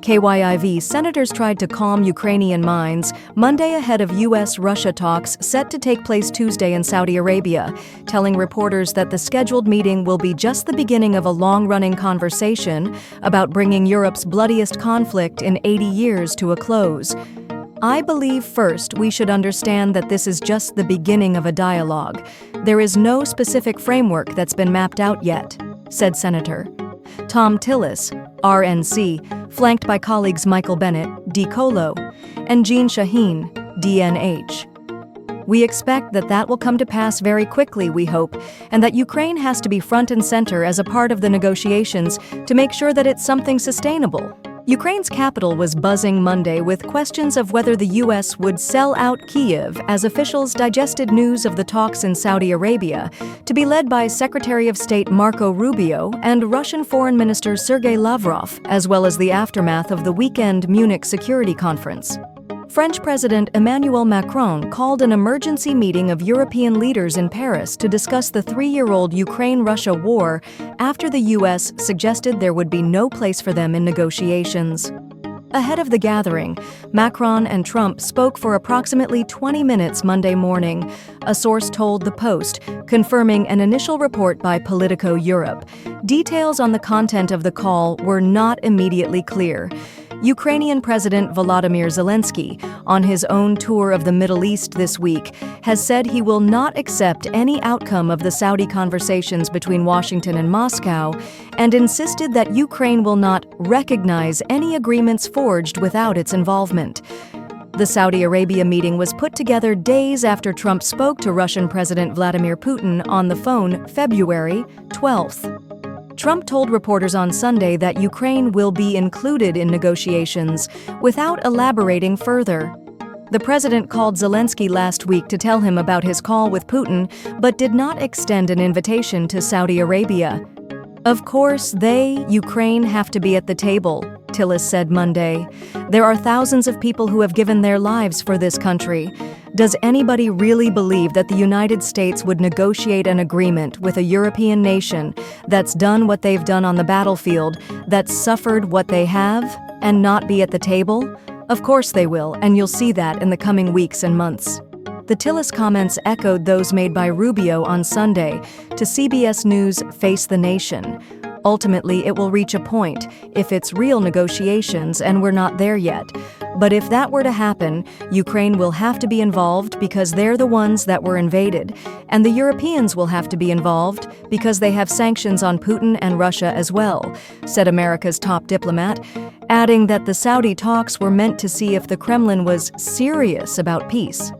KYIV senators tried to calm Ukrainian minds Monday ahead of U.S.-Russia talks set to take place Tuesday in Saudi Arabia, telling reporters that the scheduled meeting will be just the beginning of a long-running conversation about bringing Europe's bloodiest conflict in 80 years to a close. "I believe first we should understand that this is just the beginning of a dialogue. There is no specific framework that's been mapped out yet," said Senator Thom Tillis, RNC, flanked by colleagues Michael Bennet, D-Colo, and Jeanne Shaheen, DNH. "We expect that will come to pass very quickly, we hope, and that Ukraine has to be front and center as a part of the negotiations to make sure that it's something sustainable." Ukraine's capital was buzzing Monday with questions of whether the U.S. would sell out Kyiv as officials digested news of the talks in Saudi Arabia, to be led by Secretary of State Marco Rubio and Russian Foreign Minister Sergey Lavrov, as well as the aftermath of the weekend Munich Security Conference. French President Emmanuel Macron called an emergency meeting of European leaders in Paris to discuss the 3-year-old Ukraine-Russia war after the U.S. suggested there would be no place for them in negotiations. Ahead of the gathering, Macron and Trump spoke for approximately 20 minutes Monday morning, a source told The Post, confirming an initial report by Politico Europe. Details on the content of the call were not immediately clear. Ukrainian President Volodymyr Zelensky, on his own tour of the Middle East this week, has said he will not accept any outcome of the Saudi conversations between Washington and Moscow, and insisted that Ukraine will not recognize any agreements forged without its involvement. The Saudi Arabia meeting was put together days after Trump spoke to Russian President Vladimir Putin on the phone February 12th. Trump told reporters on Sunday that Ukraine will be included in negotiations, without elaborating further. The president called Zelensky last week to tell him about his call with Putin, but did not extend an invitation to Saudi Arabia. "Of course, Ukraine, have to be at the table," Tillis said Monday. "There are thousands of people who have given their lives for this country. Does anybody really believe that the United States would negotiate an agreement with a European nation that's done what they've done on the battlefield, that's suffered what they have, and not be at the table? Of course they will, and you'll see that in the coming weeks and months." The Tillis comments echoed those made by Rubio on Sunday to CBS News' Face the Nation. Ultimately, it will reach a point, if it's real negotiations, and we're not there yet. But if that were to happen, Ukraine will have to be involved because they're the ones that were invaded, and the Europeans will have to be involved because they have sanctions on Putin and Russia as well, said America's top diplomat, adding that the Saudi talks were meant to see if the Kremlin was serious about peace.